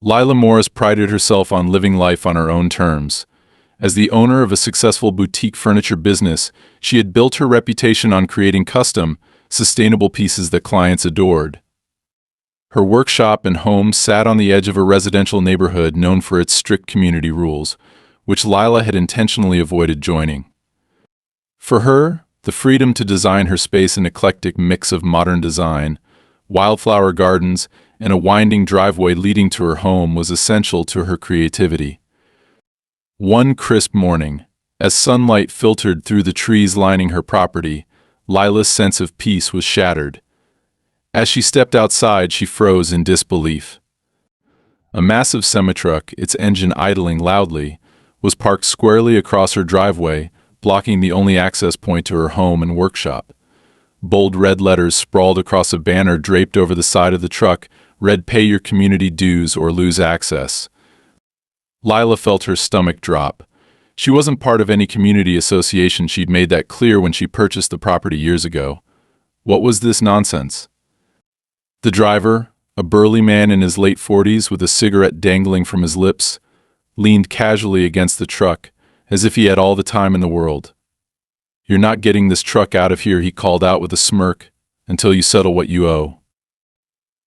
Lila Morris prided herself on living life on her own terms. As the owner of a successful boutique furniture business, she had built her reputation on creating custom, sustainable pieces that clients adored. Her workshop and home sat on the edge of a residential neighborhood known for its strict community rules, which Lila had intentionally avoided joining. For her, the freedom to design her space an eclectic mix of modern design, wildflower gardens, and a winding driveway leading to her home was essential to her creativity. One crisp morning, as sunlight filtered through the trees lining her property, Lila's sense of peace was shattered. As she stepped outside, she froze in disbelief. A massive Semitruck, its engine idling loudly, was parked squarely across her driveway, blocking the only access point to her home and workshop. Bold red letters sprawled across a banner draped over the side of the truck read, "Pay your community dues or lose access." Lila felt her stomach drop. She wasn't part of any community association. She'd made that clear when she purchased the property years ago. What was this nonsense? The driver, a burly man in his late 40s with a cigarette dangling from his lips, leaned casually against the truck, as if he had all the time in the world. "You're not getting this truck out of here," he called out with a smirk, "until you settle what you owe."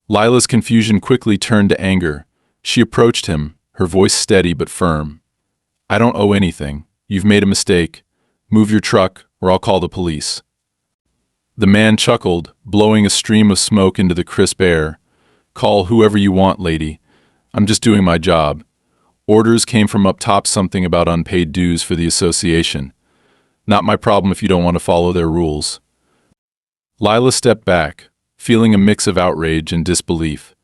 Lila's confusion quickly turned to anger. She approached him, her voice steady but firm. "I don't owe anything. You've made a mistake. Move your truck, or I'll call the police." The man chuckled, blowing a stream of smoke into the crisp air. "Call whoever you want, lady. I'm just doing my job. Orders came from up top, something about unpaid dues for the association. Not my problem if you don't want to follow their rules." Lila stepped back, feeling a mix of outrage and disbelief.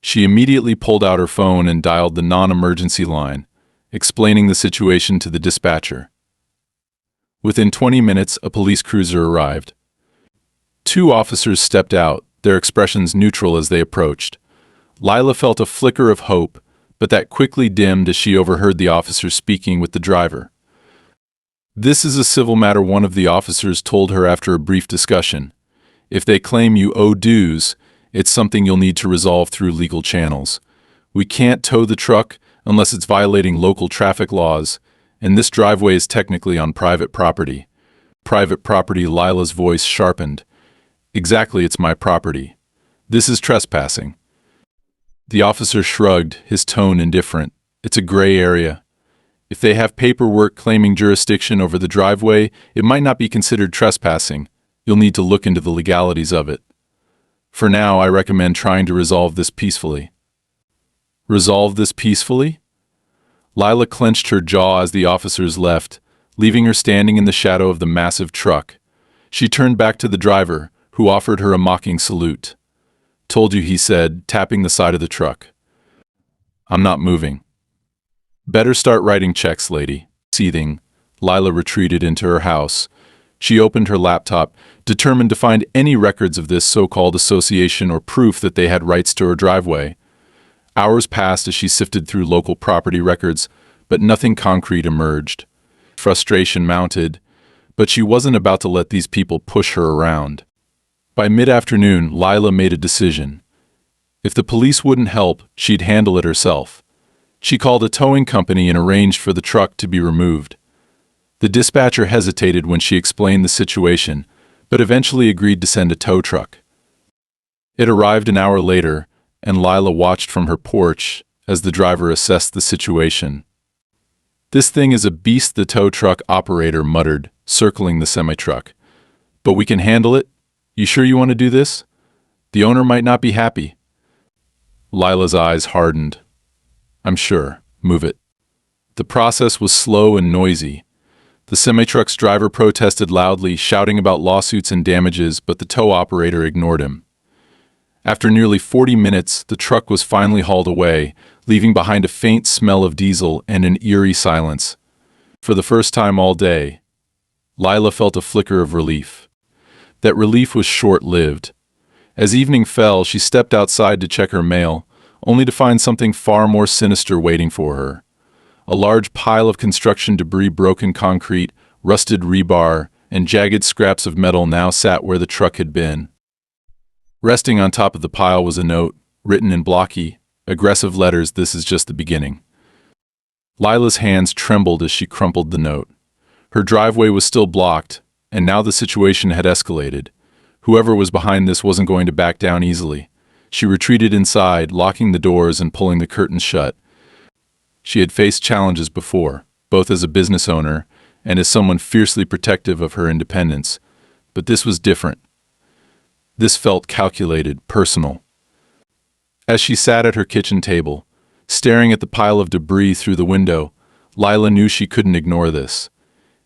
She immediately pulled out her phone and dialed the non-emergency line, explaining the situation to the dispatcher. Within 20 minutes, a police cruiser arrived. Two officers stepped out, their expressions neutral as they approached. Lila felt a flicker of hope, but that quickly dimmed as she overheard the officer speaking with the driver. "This is a civil matter," one of the officers told her after a brief discussion. "If they claim you owe dues, it's something you'll need to resolve through legal channels. We can't tow the truck unless it's violating local traffic laws, and this driveway is technically on private property." "Private property," Lila's voice sharpened. "Exactly, it's my property. This is trespassing." The officer shrugged, his tone indifferent. "It's a gray area. If they have paperwork claiming jurisdiction over the driveway, it might not be considered trespassing. You'll need to look into the legalities of it. For now, I recommend trying to resolve this peacefully." "Resolve this peacefully?" Lila clenched her jaw as the officers left, leaving her standing in the shadow of the massive truck. She turned back to the driver, who offered her a mocking salute. "Told you," he said, tapping the side of the truck. "I'm not moving." "Better start writing checks, lady." Seething, Lila retreated into her house. She opened her laptop, determined to find any records of this so-called association or proof that they had rights to her driveway. Hours passed as she sifted through local property records, but nothing concrete emerged. Frustration mounted, but she wasn't about to let these people push her around. By mid-afternoon, Lila made a decision. If the police wouldn't help, she'd handle it herself. She called a towing company and arranged for the truck to be removed. The dispatcher hesitated when she explained the situation, but eventually agreed to send a tow truck. It arrived an hour later, and Lila watched from her porch as the driver assessed the situation. "This thing is a beast," the tow truck operator muttered, circling the semi-truck. "But we can handle it. You sure you want to do this? The owner might not be happy." Lila's eyes hardened. "I'm sure. Move it." The process was slow and noisy. The semi-truck's driver protested loudly, shouting about lawsuits and damages, but the tow operator ignored him. After nearly 40 minutes, the truck was finally hauled away, leaving behind a faint smell of diesel and an eerie silence. For the first time all day, Lila felt a flicker of relief. That relief was short-lived. As evening fell, she stepped outside to check her mail, only to find something far more sinister waiting for her. A large pile of construction debris, broken concrete, rusted rebar, and jagged scraps of metal now sat where the truck had been. Resting on top of the pile was a note, written in blocky, Aggressive letters, this is just the beginning. Lila's hands trembled as she crumpled the note. Her driveway was still blocked, and now the situation had escalated. Whoever was behind this wasn't going to back down easily. She retreated inside, locking the doors and pulling the curtains shut. She had faced challenges before, both as a business owner and as someone fiercely protective of her independence, but this was different. This felt calculated, personal. As she sat at her kitchen table, staring at the pile of debris through the window, Lila knew she couldn't ignore this.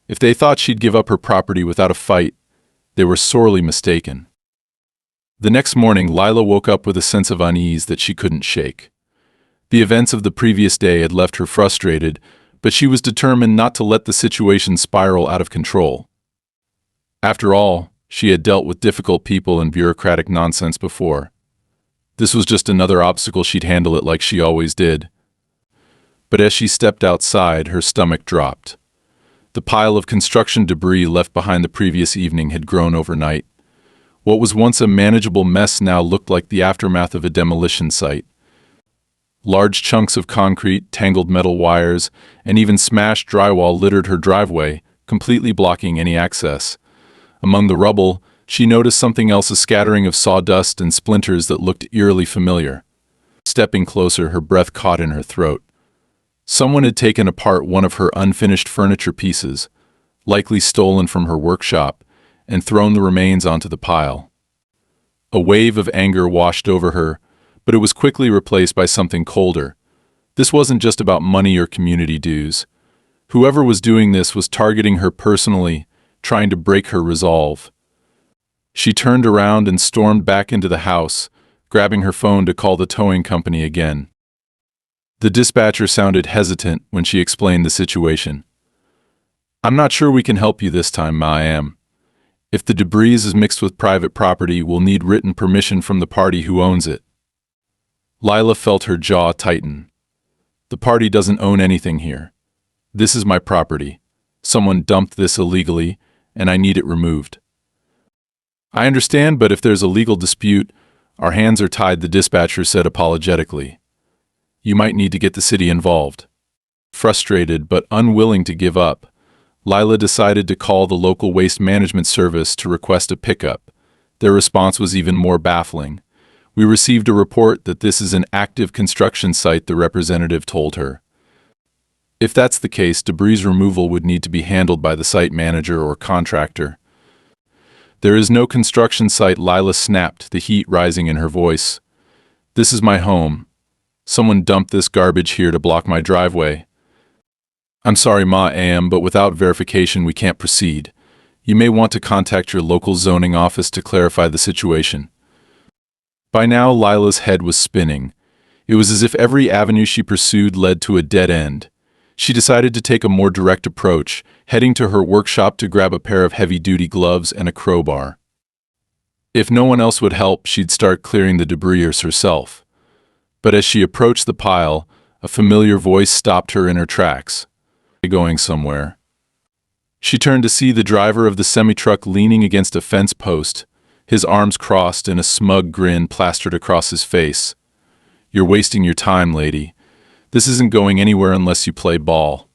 If they thought she'd give up her property without a fight, they were sorely mistaken. The next morning, Lila woke up with a sense of unease that she couldn't shake. The events of the previous day had left her frustrated, but she was determined not to let the situation spiral out of control. After all, she had dealt with difficult people and bureaucratic nonsense before. This was just another obstacle. She'd handle it like she always did. But as she stepped outside, her stomach dropped. The pile of construction debris left behind the previous evening had grown overnight. What was once a manageable mess now looked like the aftermath of a demolition site. Large chunks of concrete, tangled metal wires, and even smashed drywall littered her driveway, completely blocking any access. Among the rubble, she noticed something else, a scattering of sawdust and splinters that looked eerily familiar. Stepping closer, her breath caught in her throat. Someone had taken apart one of her unfinished furniture pieces, likely stolen from her workshop, and thrown the remains onto the pile. A wave of anger washed over her, but it was quickly replaced by something colder. This wasn't just about money or community dues. Whoever was doing this was targeting her personally, trying to break her resolve. She turned around and stormed back into the house, grabbing her phone to call the towing company again. The dispatcher sounded hesitant when she explained the situation. "I'm not sure we can help you this time, ma'am. If the debris is mixed with private property, we'll need written permission from the party who owns it." Lila felt her jaw tighten. "The party doesn't own anything here. This is my property. Someone dumped this illegally, and I need it removed." "I understand, but if there's a legal dispute, our hands are tied," the dispatcher said apologetically. "You might need to get the city involved." Frustrated but unwilling to give up, Lila decided to call the local waste management service to request a pickup. Their response was even more baffling. "We received a report that this is an active construction site," the representative told her. If that's the case, debris removal would need to be handled by the site manager or contractor. "There is no construction site," Lila snapped, the heat rising in her voice. "This is my home. Someone dumped this garbage here to block my driveway." "I'm sorry, ma'am, but without verification we can't proceed. You may want to contact your local zoning office to clarify the situation." By now, Lila's head was spinning. It was as if every avenue she pursued led to a dead end. She decided to take a more direct approach, heading to her workshop to grab a pair of heavy-duty gloves and a crowbar. If no one else would help, she'd start clearing the debris herself. But as she approached the pile, a familiar voice stopped her in her tracks. "Going somewhere?" She turned to see the driver of the Semitruck leaning against a fence post, his arms crossed and a smug grin plastered across his face. "You're wasting your time, lady. This isn't going anywhere unless you play ball."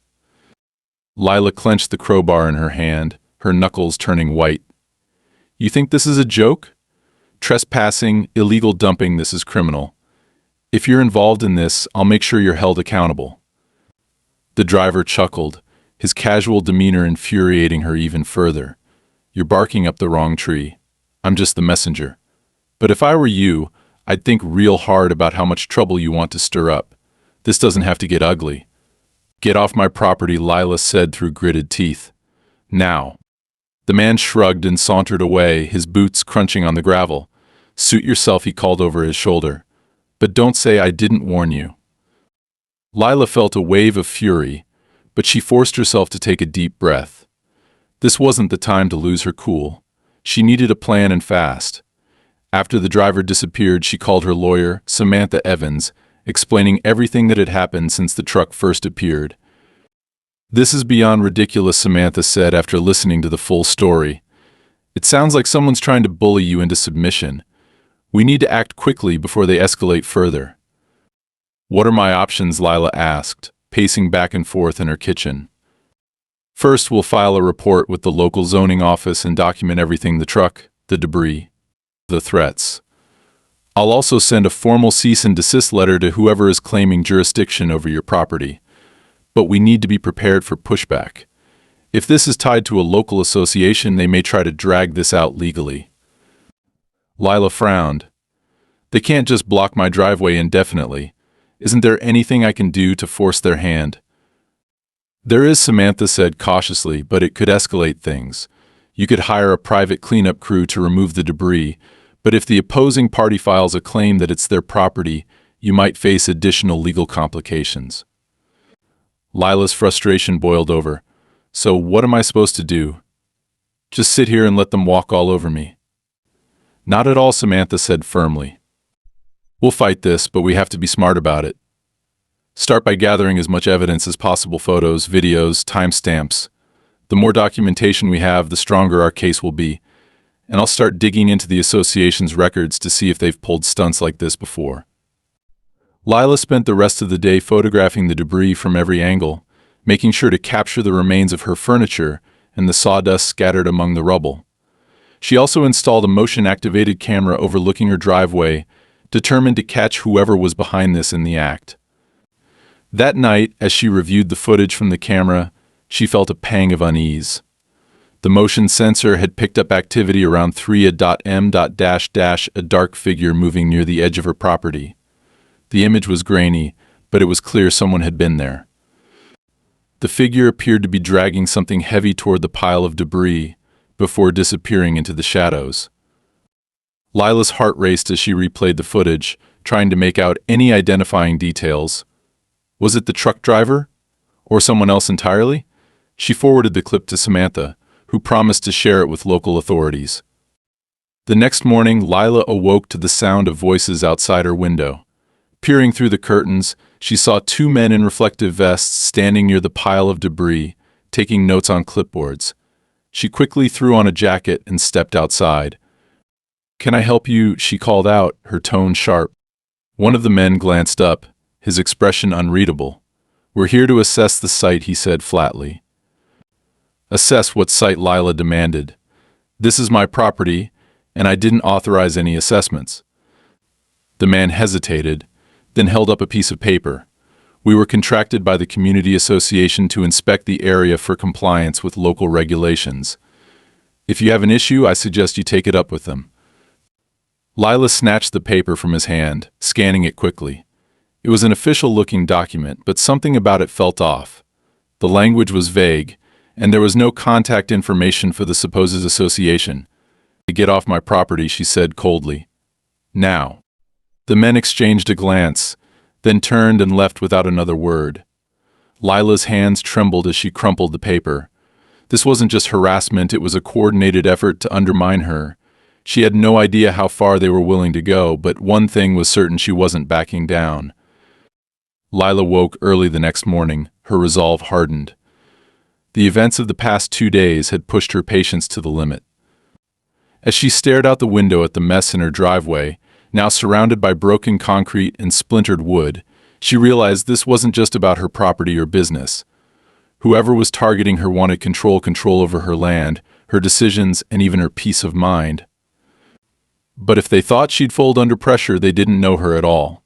Lila clenched the crowbar in her hand, her knuckles turning white. "You think this is a joke? Trespassing, illegal dumping, this is criminal. If you're involved in this, I'll make sure you're held accountable." The driver chuckled, his casual demeanor infuriating her even further. "You're barking up the wrong tree. I'm just the messenger. But if I were you, I'd think real hard about how much trouble you want to stir up. This doesn't have to get ugly." "Get off my property," Lila said through gritted teeth. "Now." The man shrugged and sauntered away, his boots crunching on the gravel. "Suit yourself," he called over his shoulder. "But don't say I didn't warn you." Lila felt a wave of fury, but she forced herself to take a deep breath. This wasn't the time to lose her cool. She needed a plan and fast. After the driver disappeared, she called her lawyer, Samantha Evans, explaining everything that had happened since the truck first appeared. "This is beyond ridiculous," Samantha said after listening to the full story. "It sounds like someone's trying to bully you into submission. We need to act quickly before they escalate further." What are my options? Lila asked, pacing back and forth in her kitchen. First, we'll file a report with the local zoning office and document everything: the truck, the debris, the threats. I'll also send a formal cease and desist letter to whoever is claiming jurisdiction over your property. But we need to be prepared for pushback. If this is tied to a local association, they may try to drag this out legally. Lila frowned. They can't just block my driveway indefinitely. Isn't there anything I can do to force their hand? There is, Samantha said cautiously, but it could escalate things. You could hire a private cleanup crew to remove the debris, but if the opposing party files a claim that it's their property, you might face additional legal complications. Lila's frustration boiled over. So what am I supposed to do? Just sit here and let them walk all over me? Not at all, Samantha said firmly. We'll fight this, but we have to be smart about it. Start by gathering as much evidence as possible: photos, videos, timestamps. The more documentation we have, the stronger our case will be. And I'll start digging into the association's records to see if they've pulled stunts like this before. Lila spent the rest of the day photographing the debris from every angle, making sure to capture the remains of her furniture and the sawdust scattered among the rubble. She also installed a motion-activated camera overlooking her driveway, determined to catch whoever was behind this in the act. That night, as she reviewed the footage from the camera, she felt a pang of unease. The motion sensor had picked up activity around 3:M. A dark figure moving near the edge of her property. The image was grainy, but it was clear someone had been there. The figure appeared to be dragging something heavy toward the pile of debris before disappearing into the shadows. Lila's heart raced as she replayed the footage, trying to make out any identifying details. Was it the truck driver? Or someone else entirely? She forwarded the clip to Samantha, who promised to share it with local authorities. The next morning, Lila awoke to the sound of voices outside her window. Peering through the curtains, she saw two men in reflective vests standing near the pile of debris, taking notes on clipboards. She quickly threw on a jacket and stepped outside. "Can I help you?" she called out, her tone sharp. One of the men glanced up, his expression unreadable. "We're here to assess the site," he said flatly. "Assess what site?" Lila demanded. "This is my property, and I didn't authorize any assessments." The man hesitated, then held up a piece of paper. "We were contracted by the community association to inspect the area for compliance with local regulations. If you have an issue, I suggest you take it up with them." Lila snatched the paper from his hand, scanning it quickly. It was an official-looking document, but something about it felt off. The language was vague, and there was no contact information for the supposed association. "Get off my property," she said coldly. "Now." The men exchanged a glance, then turned and left without another word. Lila's hands trembled as she crumpled the paper. This wasn't just harassment, it was a coordinated effort to undermine her. She had no idea how far they were willing to go, but one thing was certain: she wasn't backing down. Lila woke early the next morning, her resolve hardened. The events of the past 2 days had pushed her patience to the limit. As she stared out the window at the mess in her driveway, now surrounded by broken concrete and splintered wood, she realized this wasn't just about her property or business. Whoever was targeting her wanted control over her land, her decisions, and even her peace of mind. But if they thought she'd fold under pressure, they didn't know her at all.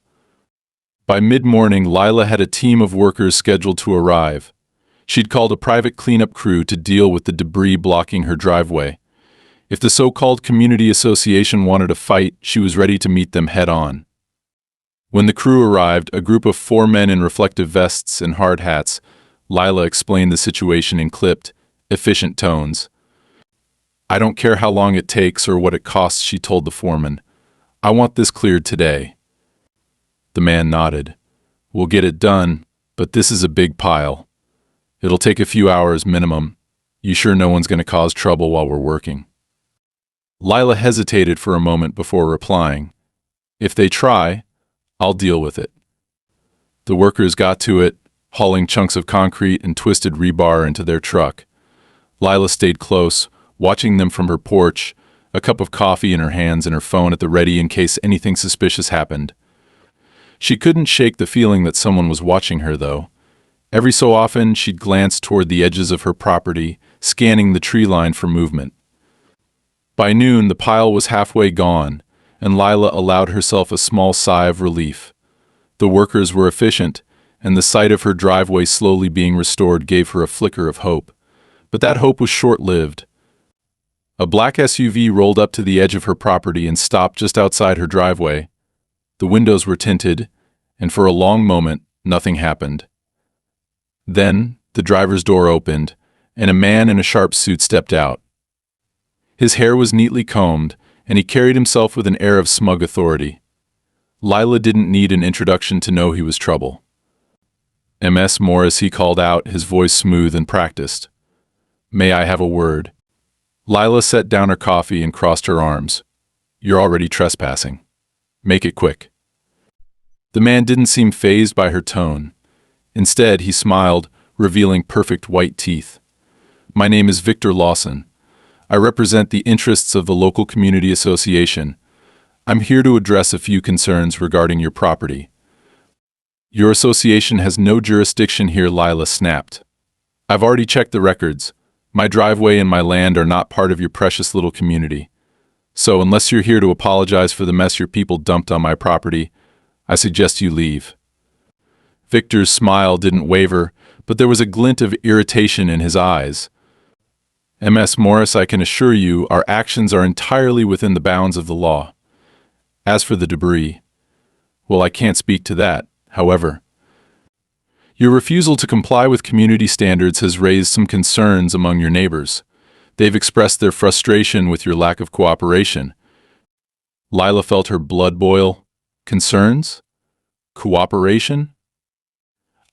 By mid-morning, Lila had a team of workers scheduled to arrive. She'd called a private cleanup crew to deal with the debris blocking her driveway. If the so-called community association wanted a fight, she was ready to meet them head-on. When the crew arrived, a group of 4 men in reflective vests and hard hats, Lila explained the situation in clipped, efficient tones. "I don't care how long it takes or what it costs," she told the foreman. "I want this cleared today." The man nodded. "We'll get it done, but this is a big pile. It'll take a few hours minimum. You sure no one's going to cause trouble while we're working?" Lila hesitated for a moment before replying. "If they try, I'll deal with it." The workers got to it, hauling chunks of concrete and twisted rebar into their truck. Lila stayed close, watching them from her porch, a cup of coffee in her hands and her phone at the ready in case anything suspicious happened. She couldn't shake the feeling that someone was watching her, though. Every so often, she'd glance toward the edges of her property, scanning the tree line for movement. By noon, the pile was halfway gone, and Lila allowed herself a small sigh of relief. The workers were efficient, and the sight of her driveway slowly being restored gave her a flicker of hope. But that hope was short-lived. A black SUV rolled up to the edge of her property and stopped just outside her driveway. The windows were tinted, and for a long moment, nothing happened. Then, the driver's door opened, and a man in a sharp suit stepped out. His hair was neatly combed, and he carried himself with an air of smug authority. Lila didn't need an introduction to know he was trouble. "Ms. Morris," he called out, his voice smooth and practiced. "May I have a word?" Lila set down her coffee and crossed her arms. "You're already trespassing. Make it quick." The man didn't seem fazed by her tone. Instead, he smiled, revealing perfect white teeth. "My name is Victor Lawson. I represent the interests of the local community association. I'm here to address a few concerns regarding your property." "Your association has no jurisdiction here," Lila snapped. "I've already checked the records. My driveway and my land are not part of your precious little community. So unless you're here to apologize for the mess your people dumped on my property, I suggest you leave." Victor's smile didn't waver, but there was a glint of irritation in his eyes. "Ms. Morris, I can assure you our actions are entirely within the bounds of the law. As for the debris, well, I can't speak to that, however. Your refusal to comply with community standards has raised some concerns among your neighbors. They've expressed their frustration with your lack of cooperation." Lila felt her blood boil. Concerns? Cooperation?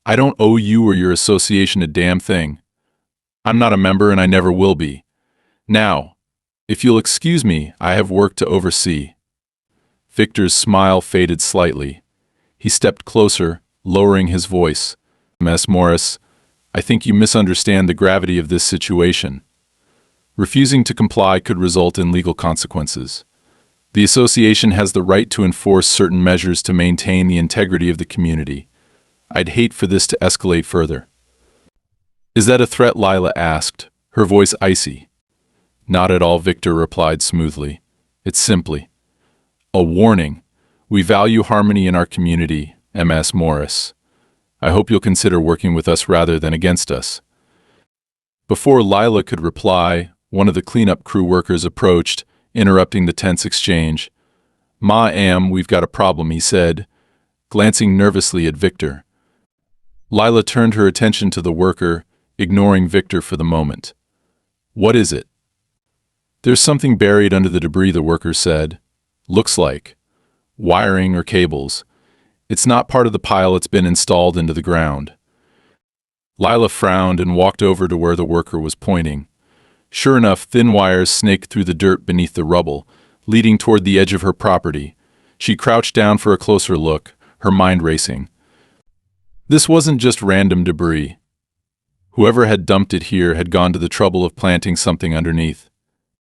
"I don't owe you or your association a damn thing. I'm not a member and I never will be. Now, if you'll excuse me, I have work to oversee." Victor's smile faded slightly. He stepped closer, lowering his voice. "Ms. Morris, I think you misunderstand the gravity of this situation. Refusing to comply could result in legal consequences. The association has the right to enforce certain measures to maintain the integrity of the community. I'd hate for this to escalate further." "Is that a threat?" Lila asked, her voice icy. "Not at all," Victor replied smoothly. "It's simply a warning. We value harmony in our community, Ms. Morris. I hope you'll consider working with us rather than against us." Before Lila could reply, one of the cleanup crew workers approached, interrupting the tense exchange. "Ma'am, we've got a problem," he said, glancing nervously at Victor. Lila turned her attention to the worker, ignoring Victor for the moment. "What is it?" "There's something buried under the debris," the worker said. "Looks like wiring or cables. It's not part of the pile, it's been installed into the ground." Lila frowned and walked over to where the worker was pointing. Sure enough, thin wires snaked through the dirt beneath the rubble, leading toward the edge of her property. She crouched down for a closer look, her mind racing. This wasn't just random debris. Whoever had dumped it here had gone to the trouble of planting something underneath.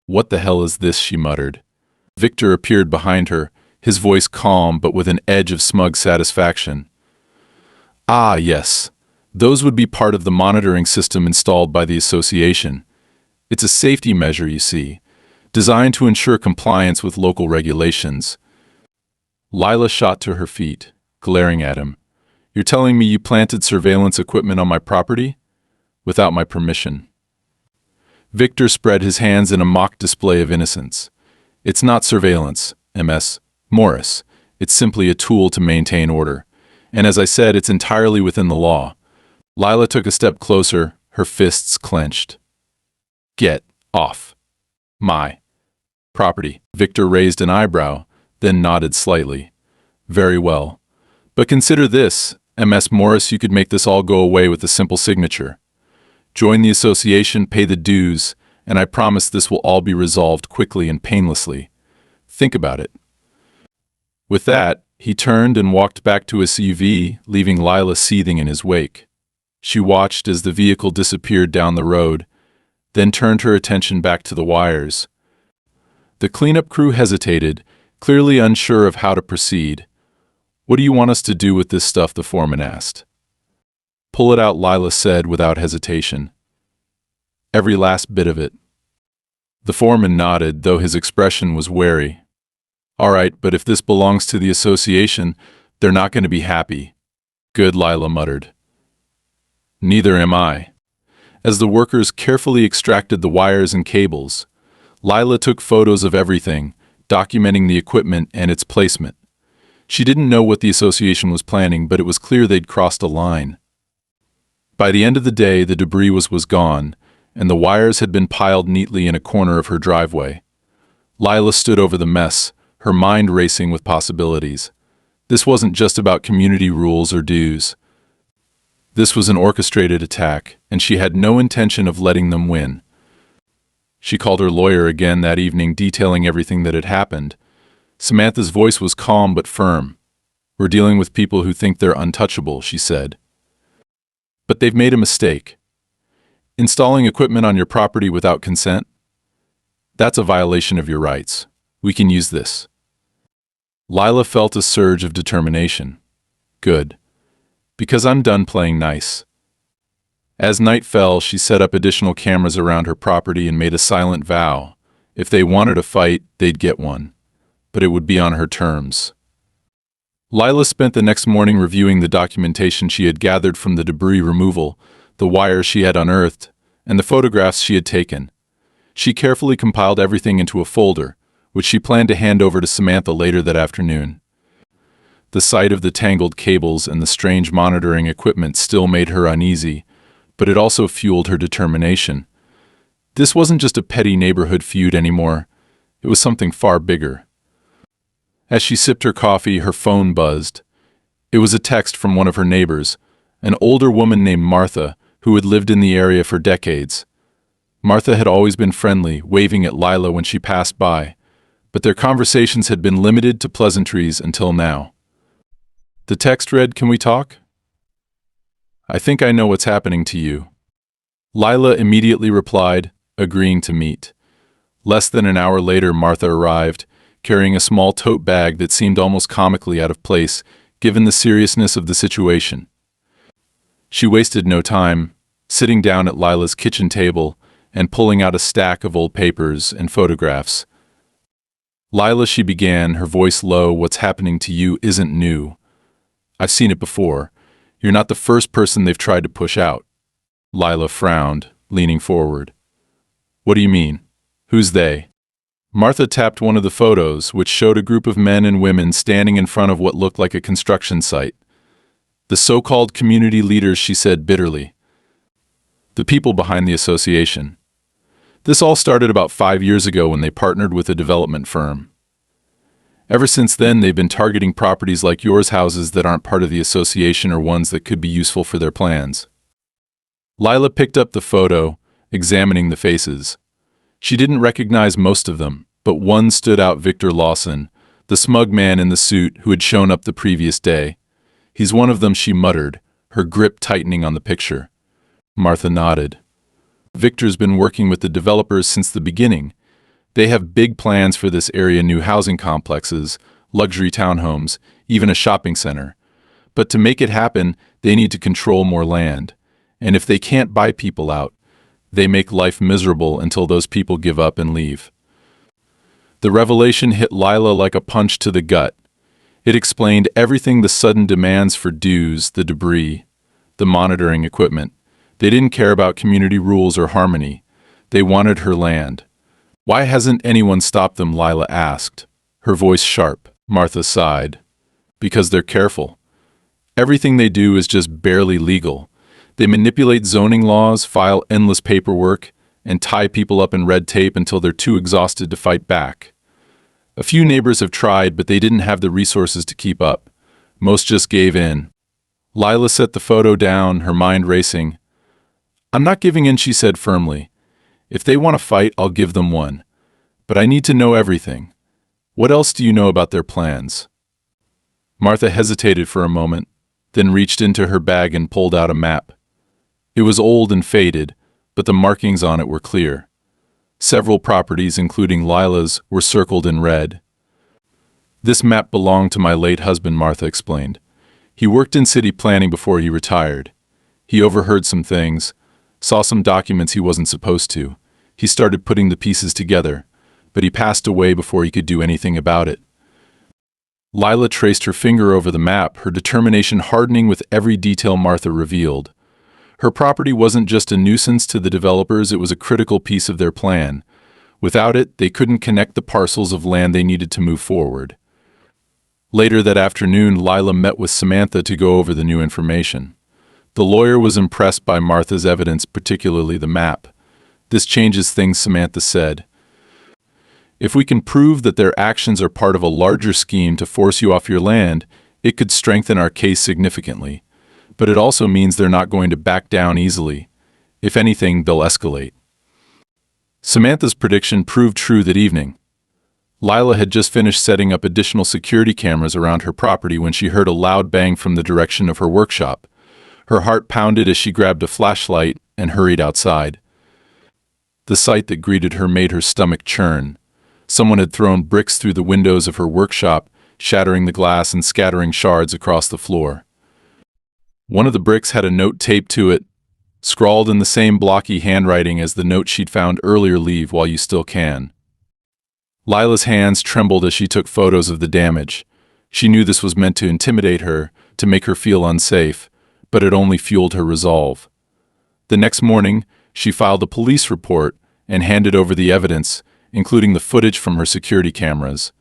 "What the hell is this?" she muttered. Victor appeared behind her, his voice calm but with an edge of smug satisfaction. "Ah, yes. Those would be part of the monitoring system installed by the association. It's a safety measure, you see, designed to ensure compliance with local regulations." Lila shot to her feet, glaring at him. "You're telling me you planted surveillance equipment on my property? Without my permission?" Victor spread his hands in a mock display of innocence. "It's not surveillance, Ms. Morris. It's simply a tool to maintain order. And as I said, it's entirely within the law." Lila took a step closer, her fists clenched. "Get off my property." Victor raised an eyebrow, then nodded slightly. "Very well. But consider this, Ms. Morris, you could make this all go away with a simple signature. Join the association, pay the dues, and I promise this will all be resolved quickly and painlessly. Think about it." With that, he turned and walked back to his SUV, leaving Lila seething in his wake. She watched as the vehicle disappeared down the road, then turned her attention back to the wires. The cleanup crew hesitated, clearly unsure of how to proceed. "What do you want us to do with this stuff?" the foreman asked. "Pull it out," Lila said without hesitation. "Every last bit of it." The foreman nodded, though his expression was wary. "All right, but if this belongs to the association, they're not going to be happy." "Good," Lila muttered. "Neither am I." As the workers carefully extracted the wires and cables, Lila took photos of everything, documenting the equipment and its placement. She didn't know what the association was planning, but it was clear they'd crossed a line. By the end of the day, the debris was gone, and the wires had been piled neatly in a corner of her driveway. Lila stood over the mess, her mind racing with possibilities. This wasn't just about community rules or dues. This was an orchestrated attack, and she had no intention of letting them win. She called her lawyer again that evening, detailing everything that had happened. Samantha's voice was calm but firm. "We're dealing with people who think they're untouchable," she said. "But they've made a mistake. Installing equipment on your property without consent? That's a violation of your rights. We can use this." Lila felt a surge of determination. "Good. Because I'm done playing nice." As night fell, she set up additional cameras around her property and made a silent vow. If they wanted a fight, they'd get one. But it would be on her terms. Lila spent the next morning reviewing the documentation she had gathered from the debris removal, the wires she had unearthed, and the photographs she had taken. She carefully compiled everything into a folder, which she planned to hand over to Samantha later that afternoon. The sight of the tangled cables and the strange monitoring equipment still made her uneasy, but it also fueled her determination. This wasn't just a petty neighborhood feud anymore. It was something far bigger. As she sipped her coffee, her phone buzzed. It was a text from one of her neighbors, an older woman named Martha, who had lived in the area for decades. Martha had always been friendly, waving at Lila when she passed by, but their conversations had been limited to pleasantries until now. The text read, "Can we talk? I think I know what's happening to you." Lila immediately replied, agreeing to meet. Less than an hour later, Martha arrived, carrying a small tote bag that seemed almost comically out of place, given the seriousness of the situation. She wasted no time, sitting down at Lila's kitchen table and pulling out a stack of old papers and photographs. "Lila," she began, her voice low, "what's happening to you isn't new. I've seen it before. You're not the first person they've tried to push out." Lila frowned, leaning forward. "What do you mean? Who's they?" Martha tapped one of the photos, which showed a group of men and women standing in front of what looked like a construction site. "The so-called community leaders," she said bitterly. "The people behind the association. This all started about 5 years ago when they partnered with a development firm. Ever since then, they've been targeting properties like yours, houses that aren't part of the association or ones that could be useful for their plans." Lila picked up the photo, examining the faces. She didn't recognize most of them, but one stood out: Victor Lawson, the smug man in the suit who had shown up the previous day. "He's one of them," she muttered, her grip tightening on the picture. Martha nodded. "Victor's been working with the developers since the beginning. They have big plans for this area: new housing complexes, luxury townhomes, even a shopping center. But to make it happen, they need to control more land. And if they can't buy people out, they make life miserable until those people give up and leave." The revelation hit Lila like a punch to the gut. It explained everything: the sudden demands for dues, the debris, the monitoring equipment. They didn't care about community rules or harmony. They wanted her land. "Why hasn't anyone stopped them?" Lila asked, her voice sharp. Martha sighed. "Because they're careful. Everything they do is just barely legal. They manipulate zoning laws, file endless paperwork, and tie people up in red tape until they're too exhausted to fight back. A few neighbors have tried, but they didn't have the resources to keep up. Most just gave in." Lila set the photo down, her mind racing. "I'm not giving in," she said firmly. "If they want to fight, I'll give them one. But I need to know everything. What else do you know about their plans?" Martha hesitated for a moment, then reached into her bag and pulled out a map. It was old and faded, but the markings on it were clear. Several properties, including Lila's, were circled in red. This map belonged to my late husband, Martha explained. He worked in city planning before he retired. He overheard some things, saw some documents he wasn't supposed to. He started putting the pieces together, but he passed away before he could do anything about it. Lila traced her finger over the map, her determination hardening with every detail Martha revealed. Her property wasn't just a nuisance to the developers, it was a critical piece of their plan. Without it, they couldn't connect the parcels of land they needed to move forward. Later that afternoon, Lila met with Samantha to go over the new information. The lawyer was impressed by Martha's evidence, particularly the map. "This changes things," Samantha said. "If we can prove that their actions are part of a larger scheme to force you off your land, it could strengthen our case significantly. But it also means they're not going to back down easily. If anything, they'll escalate." Samantha's prediction proved true that evening. Lila had just finished setting up additional security cameras around her property when she heard a loud bang from the direction of her workshop. Her heart pounded as she grabbed a flashlight and hurried outside. The sight that greeted her made her stomach churn. Someone had thrown bricks through the windows of her workshop, shattering the glass and scattering shards across the floor. One of the bricks had a note taped to it, scrawled in the same blocky handwriting as the note she'd found earlier: "Leave while you still can." Lila's hands trembled as she took photos of the damage. She knew this was meant to intimidate her, to make her feel unsafe, but it only fueled her resolve. The next morning, she filed a police report and handed over the evidence, including the footage from her security cameras.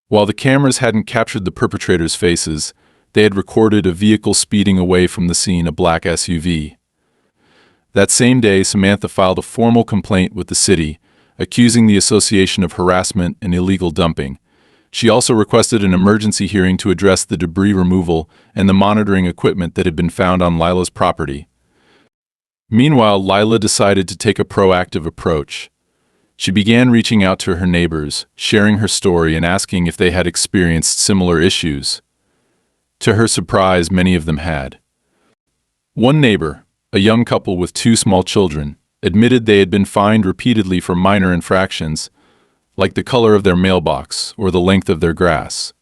While the cameras hadn't captured the perpetrators' faces, they had recorded a vehicle speeding away from the scene, a black SUV. That same day, Samantha filed a formal complaint with the city, accusing the association of harassment and illegal dumping. She also requested an emergency hearing to address the debris removal and the monitoring equipment that had been found on Lila's property. Meanwhile, Lila decided to take a proactive approach. She began reaching out to her neighbors, sharing her story and asking if they had experienced similar issues. To her surprise, many of them had. One neighbor, a young couple with 2 small children, admitted they had been fined repeatedly for minor infractions, like the color of their mailbox or the length of their grass.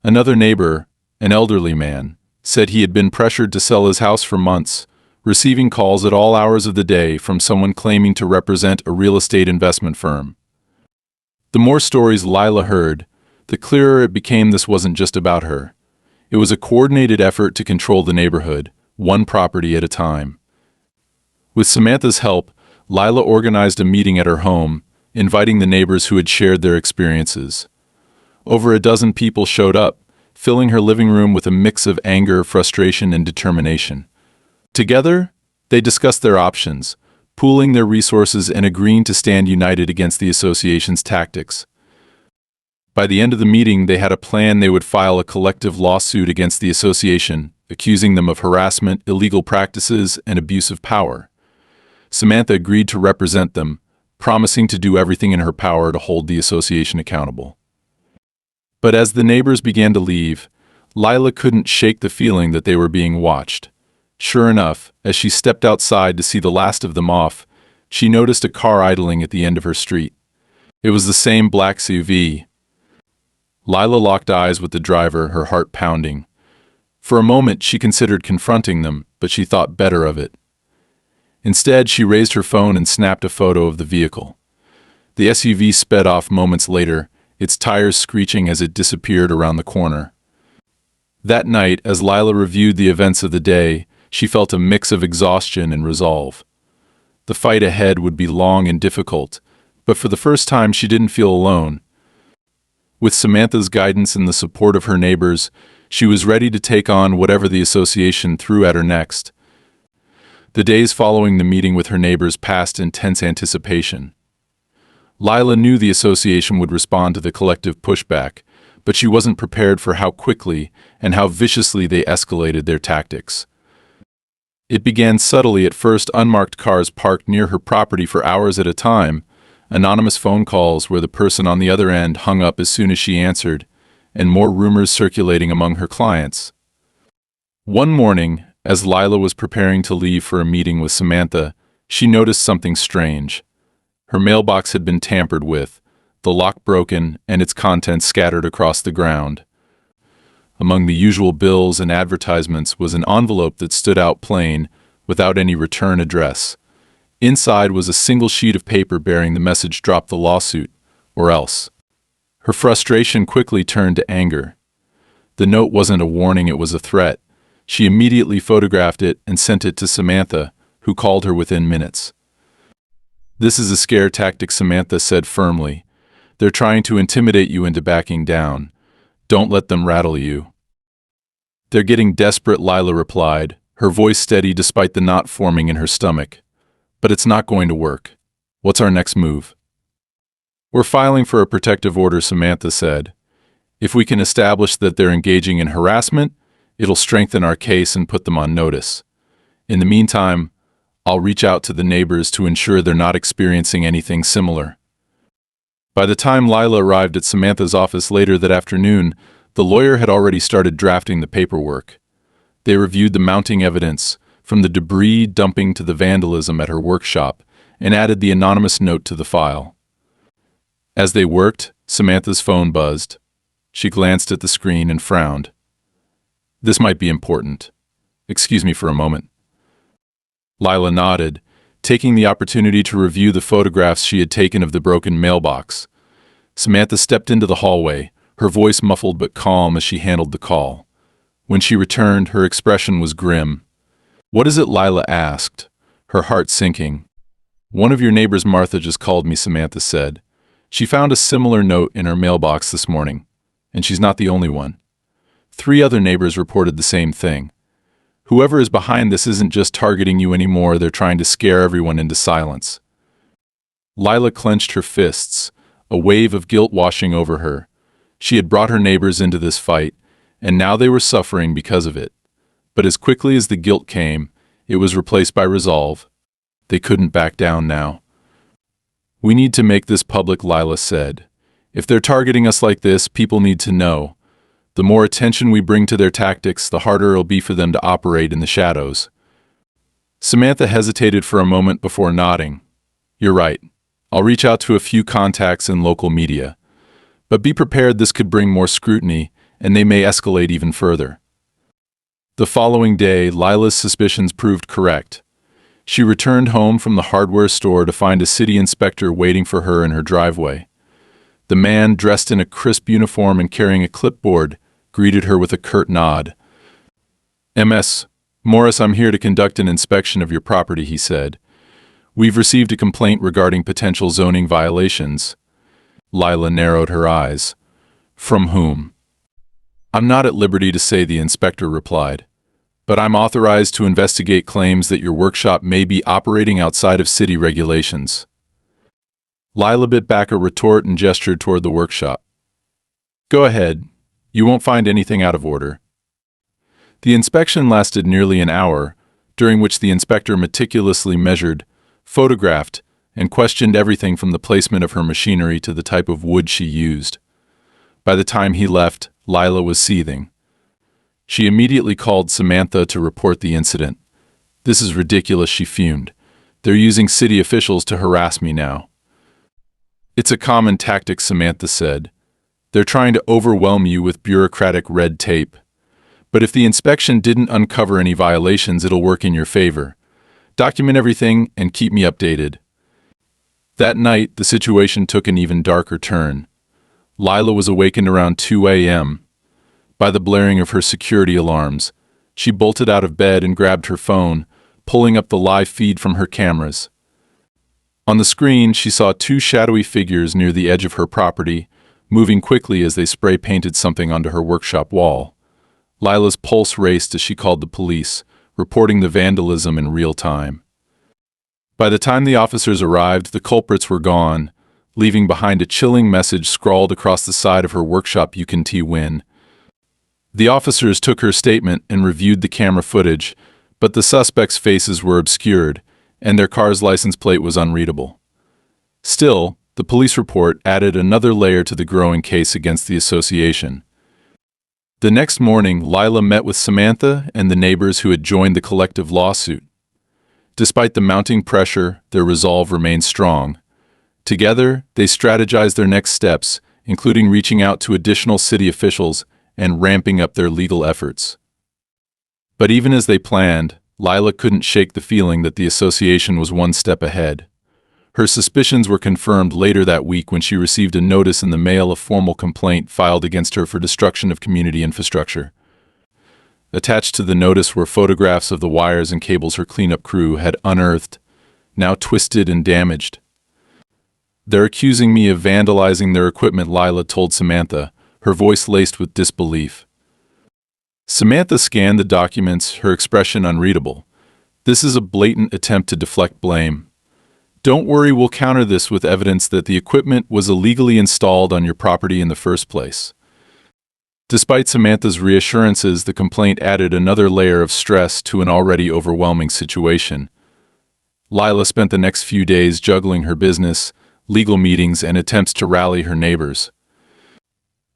Another neighbor, an elderly man, said he had been pressured to sell his house for months, receiving calls at all hours of the day from someone claiming to represent a real estate investment firm. The more stories Lila heard, the clearer it became this wasn't just about her. It was a coordinated effort to control the neighborhood, one property at a time. With Samantha's help, Lila organized a meeting at her home, inviting the neighbors who had shared their experiences. Over a dozen people showed up, filling her living room with a mix of anger, frustration, and determination. Together, they discussed their options, pooling their resources and agreeing to stand united against the association's tactics. By the end of the meeting, they had a plan. They would file a collective lawsuit against the association, accusing them of harassment, illegal practices, and abuse of power. Samantha agreed to represent them, promising to do everything in her power to hold the association accountable. But as the neighbors began to leave, Lila couldn't shake the feeling that they were being watched. Sure enough, as she stepped outside to see the last of them off, she noticed a car idling at the end of her street. It was the same black SUV. Lila locked eyes with the driver, her heart pounding. For a moment, she considered confronting them, but she thought better of it. Instead, she raised her phone and snapped a photo of the vehicle. The SUV sped off moments later, its tires screeching as it disappeared around the corner. That night, as Lila reviewed the events of the day, she felt a mix of exhaustion and resolve. The fight ahead would be long and difficult, but for the first time she didn't feel alone. With Samantha's guidance and the support of her neighbors, she was ready to take on whatever the association threw at her next. The days following the meeting with her neighbors passed in tense anticipation. Lila knew the association would respond to the collective pushback, but she wasn't prepared for how quickly and how viciously they escalated their tactics. It began subtly at first, unmarked cars parked near her property for hours at a time, anonymous phone calls where the person on the other end hung up as soon as she answered, and more rumors circulating among her clients. One morning, as Lila was preparing to leave for a meeting with Samantha, she noticed something strange. Her mailbox had been tampered with, the lock broken, and its contents scattered across the ground. Among the usual bills and advertisements was an envelope that stood out plain, without any return address. Inside was a single sheet of paper bearing the message "Drop the lawsuit, or else." Her frustration quickly turned to anger. The note wasn't a warning, it was a threat. She immediately photographed it and sent it to Samantha, who called her within minutes. "This is a scare tactic," Samantha said firmly. "They're trying to intimidate you into backing down. Don't let them rattle you." "They're getting desperate," Lila replied, her voice steady despite the knot forming in her stomach. "But it's not going to work. What's our next move?" "We're filing for a protective order," Samantha said. "If we can establish that they're engaging in harassment, it'll strengthen our case and put them on notice. In the meantime, I'll reach out to the neighbors to ensure they're not experiencing anything similar." By the time Lila arrived at Samantha's office later that afternoon, the lawyer had already started drafting the paperwork. They reviewed the mounting evidence, from the debris dumping to the vandalism at her workshop, and added the anonymous note to the file. As they worked, Samantha's phone buzzed. She glanced at the screen and frowned. "This might be important. Excuse me for a moment." Lila nodded, taking the opportunity to review the photographs she had taken of the broken mailbox. Samantha stepped into the hallway, her voice muffled but calm as she handled the call. When she returned, her expression was grim. "What is it?" Lila asked, her heart sinking. "One of your neighbors, Martha, just called me," Samantha said. "She found a similar note in her mailbox this morning, and she's not the only one. 3 other neighbors reported the same thing. Whoever is behind this isn't just targeting you anymore, they're trying to scare everyone into silence." Lila clenched her fists, a wave of guilt washing over her. She had brought her neighbors into this fight, and now they were suffering because of it. But as quickly as the guilt came, it was replaced by resolve. They couldn't back down now. "We need to make this public," Lila said. "If they're targeting us like this, people need to know. The more attention we bring to their tactics, the harder it'll be for them to operate in the shadows." Samantha hesitated for a moment before nodding. "You're right. I'll reach out to a few contacts in local media. But be prepared, this could bring more scrutiny, and they may escalate even further." The following day, Lila's suspicions proved correct. She returned home from the hardware store to find a city inspector waiting for her in her driveway. The man, dressed in a crisp uniform and carrying a clipboard, greeted her with a curt nod. "Ms. Morris, I'm here to conduct an inspection of your property," he said. "We've received a complaint regarding potential zoning violations." Lila narrowed her eyes. "From whom?" "I'm not at liberty to say," the inspector replied. "But I'm authorized to investigate claims that your workshop may be operating outside of city regulations." Lila bit back a retort and gestured toward the workshop. "Go ahead. You won't find anything out of order." The inspection lasted nearly an hour, during which the inspector meticulously measured, photographed, and questioned everything from the placement of her machinery to the type of wood she used. By the time he left, Lila was seething. She immediately called Samantha to report the incident. "This is ridiculous," she fumed. "They're using city officials to harass me now." "It's a common tactic," Samantha said. "They're trying to overwhelm you with bureaucratic red tape. But if the inspection didn't uncover any violations, it'll work in your favor. Document everything and keep me updated." That night, the situation took an even darker turn. Lila was awakened around 2 a.m. by the blaring of her security alarms. She bolted out of bed and grabbed her phone, pulling up the live feed from her cameras. On the screen, she saw 2 shadowy figures near the edge of her property, moving quickly as they spray-painted something onto her workshop wall. Lila's pulse raced as she called the police, reporting the vandalism in real time. By the time the officers arrived, the culprits were gone, leaving behind a chilling message scrawled across the side of her workshop: "You can win." The officers took her statement and reviewed the camera footage, but the suspects' faces were obscured, and their car's license plate was unreadable. Still, the police report added another layer to the growing case against the association. The next morning, Lila met with Samantha and the neighbors who had joined the collective lawsuit. Despite the mounting pressure, their resolve remained strong. Together, they strategized their next steps, including reaching out to additional city officials and ramping up their legal efforts. But even as they planned, Lila couldn't shake the feeling that the association was one step ahead. Her suspicions were confirmed later that week when she received a notice in the mail, a formal complaint filed against her for destruction of community infrastructure. Attached to the notice were photographs of the wires and cables her cleanup crew had unearthed, now twisted and damaged. "They're accusing me of vandalizing their equipment," Lila told Samantha, her voice laced with disbelief. Samantha scanned the documents, her expression unreadable. "This is a blatant attempt to deflect blame. Don't worry, we'll counter this with evidence that the equipment was illegally installed on your property in the first place." Despite Samantha's reassurances, the complaint added another layer of stress to an already overwhelming situation. Lila spent the next few days juggling her business, legal meetings, and attempts to rally her neighbors.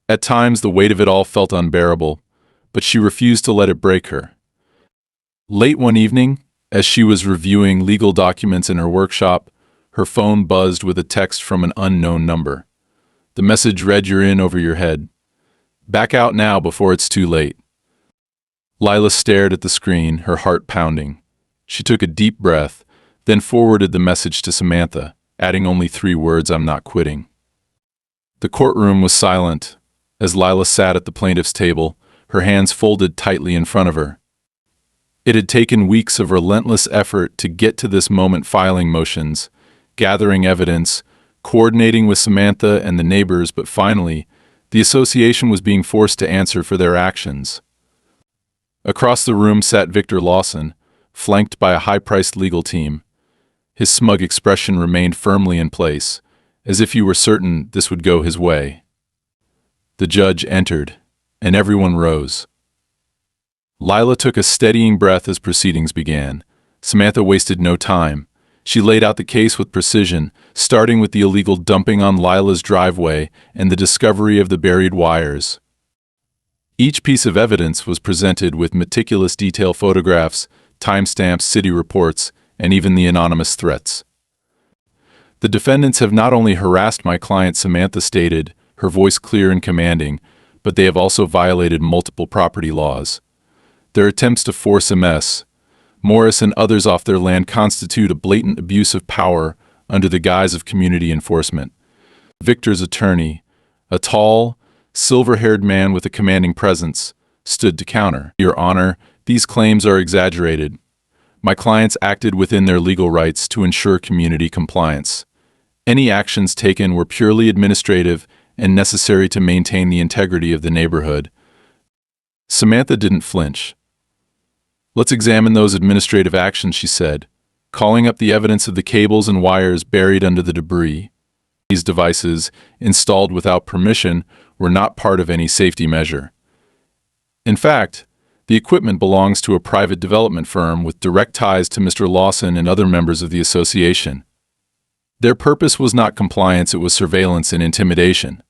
At times, the weight of it all felt unbearable, but she refused to let it break her. Late one evening, as she was reviewing legal documents in her workshop, her phone buzzed with a text from an unknown number. The message read, "You're in over your head. Back out now before it's too late." Lila stared at the screen, her heart pounding. She took a deep breath, then forwarded the message to Samantha, adding only 3 words, "I'm not quitting." The courtroom was silent. As Lila sat at the plaintiff's table, her hands folded tightly in front of her. It had taken weeks of relentless effort to get to this moment, filing motions, gathering evidence, coordinating with Samantha and the neighbors, but finally, the association was being forced to answer for their actions. Across the room sat Victor Lawson, flanked by a high-priced legal team. His smug expression remained firmly in place, as if he were certain this would go his way. The judge entered, and everyone rose. Lila took a steadying breath as proceedings began. Samantha wasted no time. She laid out the case with precision, starting with the illegal dumping on Lila's driveway and the discovery of the buried wires. Each piece of evidence was presented with meticulous detail: photographs, timestamps, city reports, and even the anonymous threats. "The defendants have not only harassed my client," Samantha stated, her voice clear and commanding, "but they have also violated multiple property laws. Their attempts to force Morris and others off their land constitute a blatant abuse of power under the guise of community enforcement." Victor's attorney, a tall, silver-haired man with a commanding presence, stood to counter. "Your Honor, these claims are exaggerated. My clients acted within their legal rights to ensure community compliance. Any actions taken were purely administrative and necessary to maintain the integrity of the neighborhood." Samantha didn't flinch. "Let's examine those administrative actions," she said, calling up the evidence of the cables and wires buried under the debris. These devices, installed without permission, were not part of any safety measure. In fact, the equipment belongs to a private development firm with direct ties to Mr. Lawson and other members of the association. Their purpose was not compliance, it was surveillance and intimidation.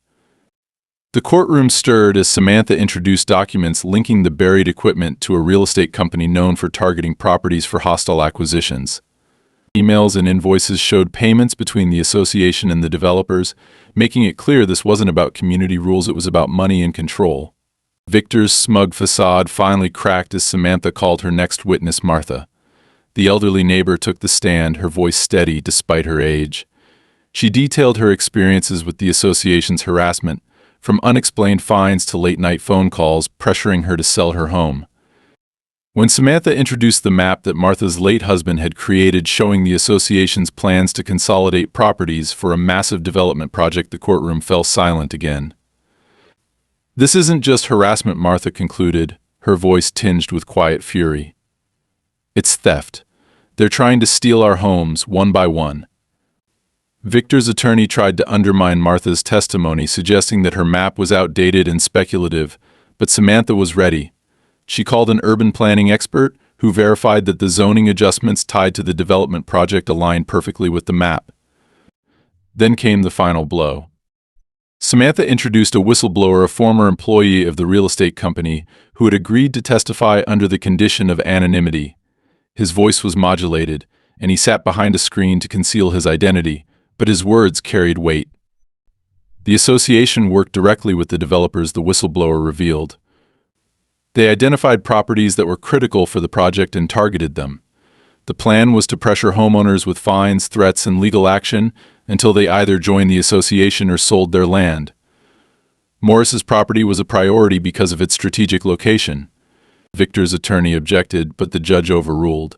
The courtroom stirred as Samantha introduced documents linking the buried equipment to a real estate company known for targeting properties for hostile acquisitions. Emails and invoices showed payments between the association and the developers, making it clear this wasn't about community rules, it was about money and control. Victor's smug facade finally cracked as Samantha called her next witness, Martha. The elderly neighbor took the stand, her voice steady despite her age. She detailed her experiences with the association's harassment, from unexplained fines to late-night phone calls pressuring her to sell her home. When Samantha introduced the map that Martha's late husband had created showing the association's plans to consolidate properties for a massive development project, the courtroom fell silent again. "This isn't just harassment," Martha concluded, her voice tinged with quiet fury. "It's theft. They're trying to steal our homes, one by one." Victor's attorney tried to undermine Martha's testimony, suggesting that her map was outdated and speculative, but Samantha was ready. She called an urban planning expert who verified that the zoning adjustments tied to the development project aligned perfectly with the map. Then came the final blow. Samantha introduced a whistleblower, a former employee of the real estate company, who had agreed to testify under the condition of anonymity. His voice was modulated, and he sat behind a screen to conceal his identity, but his words carried weight. The association worked directly with the developers, the whistleblower revealed. They identified properties that were critical for the project and targeted them. The plan was to pressure homeowners with fines, threats, and legal action until they either joined the association or sold their land. Morris's property was a priority because of its strategic location. Victor's attorney objected, but the judge overruled.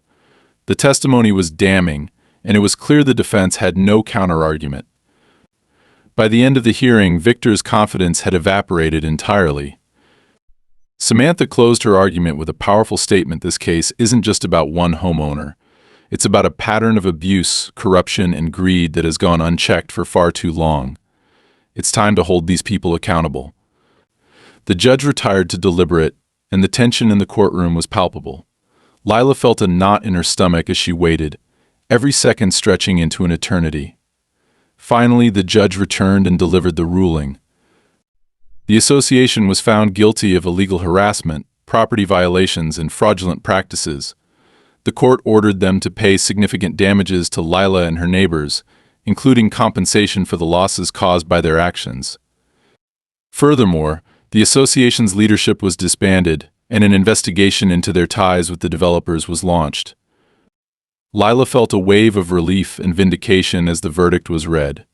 The testimony was damning, and it was clear the defense had no counterargument. By the end of the hearing, Victor's confidence had evaporated entirely. Samantha closed her argument with a powerful statement: this case isn't just about one homeowner. It's about a pattern of abuse, corruption, and greed that has gone unchecked for far too long. It's time to hold these people accountable. The judge retired to deliberate, and the tension in the courtroom was palpable. Lila felt a knot in her stomach as she waited, every second stretching into an eternity. Finally, the judge returned and delivered the ruling. The association was found guilty of illegal harassment, property violations, and fraudulent practices. The court ordered them to pay significant damages to Lila and her neighbors, including compensation for the losses caused by their actions. Furthermore, the association's leadership was disbanded, and an investigation into their ties with the developers was launched. Lila felt a wave of relief and vindication as the verdict was read.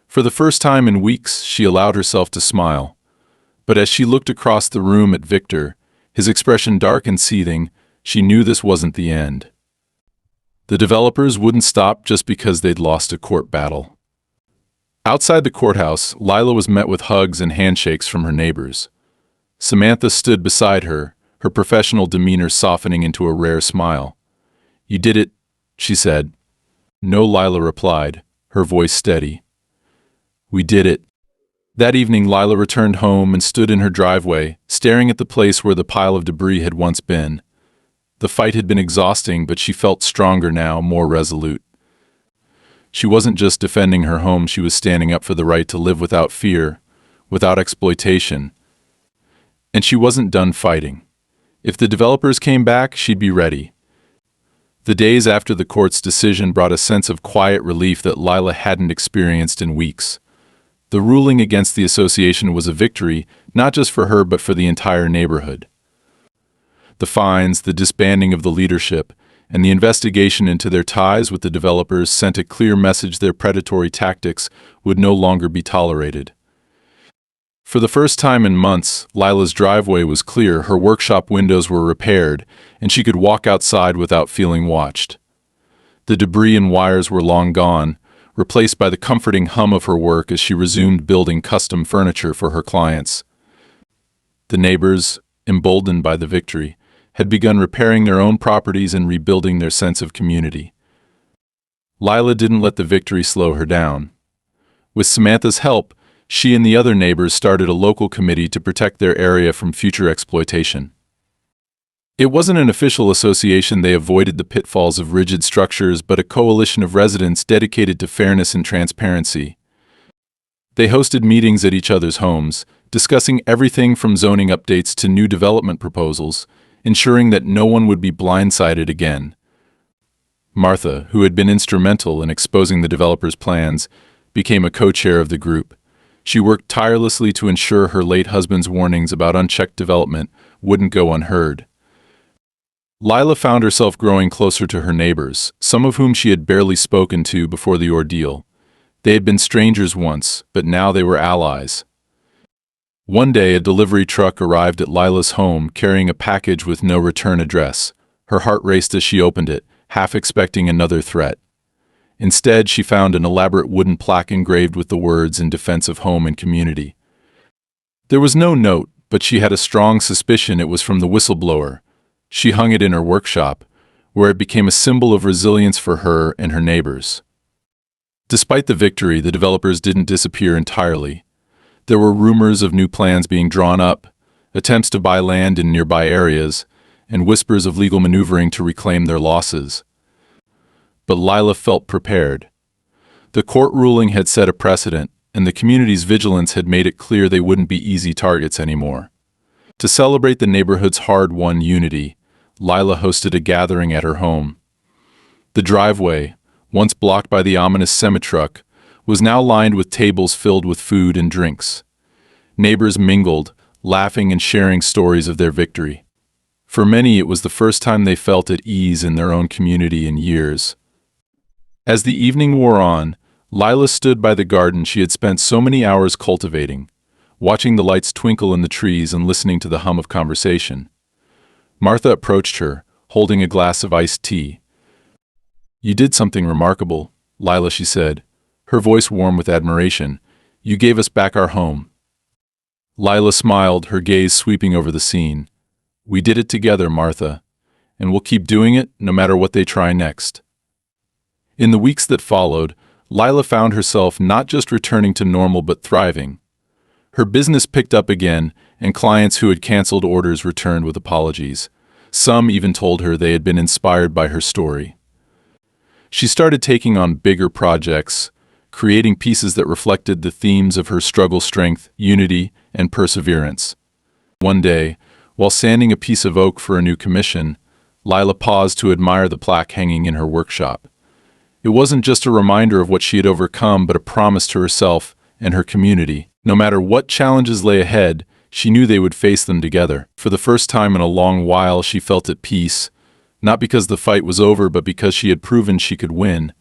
For the first time in weeks, she allowed herself to smile. But as she looked across the room at Victor, his expression dark and seething, she knew this wasn't the end. The developers wouldn't stop just because they'd lost a court battle. Outside the courthouse, Lila was met with hugs and handshakes from her neighbors. Samantha stood beside her, her professional demeanor softening into a rare smile. "You did it," she said. "No," Lila replied, her voice steady. "We did it." That evening, Lila returned home and stood in her driveway, staring at the place where the pile of debris had once been. The fight had been exhausting, but she felt stronger now, more resolute. She wasn't just defending her home, she was standing up for the right to live without fear, without exploitation. And she wasn't done fighting. If the developers came back, she'd be ready. The days after the court's decision brought a sense of quiet relief that Lila hadn't experienced in weeks. The ruling against the association was a victory, not just for her but for the entire neighborhood. The fines, the disbanding of the leadership, and the investigation into their ties with the developers sent a clear message: their predatory tactics would no longer be tolerated. For the first time in months, Lila's driveway was clear, her workshop windows were repaired, and she could walk outside without feeling watched. The debris and wires were long gone, replaced by the comforting hum of her work as she resumed building custom furniture for her clients. The neighbors, emboldened by the victory, had begun repairing their own properties and rebuilding their sense of community. Lila didn't let the victory slow her down. With Samantha's help, she and the other neighbors started a local committee to protect their area from future exploitation. It wasn't an official association, they avoided the pitfalls of rigid structures, but a coalition of residents dedicated to fairness and transparency. They hosted meetings at each other's homes, discussing everything from zoning updates to new development proposals, ensuring that no one would be blindsided again. Martha, who had been instrumental in exposing the developers' plans, became a co-chair of the group. She worked tirelessly to ensure her late husband's warnings about unchecked development wouldn't go unheard. Lila found herself growing closer to her neighbors, some of whom she had barely spoken to before the ordeal. They had been strangers once, but now they were allies. One day, a delivery truck arrived at Lila's home carrying a package with no return address. Her heart raced as she opened it, half expecting another threat. Instead, she found an elaborate wooden plaque engraved with the words "In defense of home and community." There was no note, but she had a strong suspicion it was from the whistleblower. She hung it in her workshop, where it became a symbol of resilience for her and her neighbors. Despite the victory, the developers didn't disappear entirely. There were rumors of new plans being drawn up, attempts to buy land in nearby areas, and whispers of legal maneuvering to reclaim their losses. But Lila felt prepared. The court ruling had set a precedent, and the community's vigilance had made it clear they wouldn't be easy targets anymore. To celebrate the neighborhood's hard-won unity, Lila hosted a gathering at her home. The driveway, once blocked by the ominous Semitruck, was now lined with tables filled with food and drinks. Neighbors mingled, laughing and sharing stories of their victory. For many, it was the first time they felt at ease in their own community in years. As the evening wore on, Lila stood by the garden she had spent so many hours cultivating, watching the lights twinkle in the trees and listening to the hum of conversation. Martha approached her, holding a glass of iced tea. "You did something remarkable, Lila," she said, her voice warm with admiration. "You gave us back our home." Lila smiled, her gaze sweeping over the scene. "We did it together, Martha, and we'll keep doing it no matter what they try next." In the weeks that followed, Lila found herself not just returning to normal but thriving. Her business picked up again, and clients who had canceled orders returned with apologies. Some even told her they had been inspired by her story. She started taking on bigger projects, creating pieces that reflected the themes of her struggle, strength, unity, and perseverance. One day, while sanding a piece of oak for a new commission, Lila paused to admire the plaque hanging in her workshop. It wasn't just a reminder of what she had overcome, but a promise to herself and her community. No matter what challenges lay ahead, she knew they would face them together. For the first time in a long while, she felt at peace, not because the fight was over, but because she had proven she could win.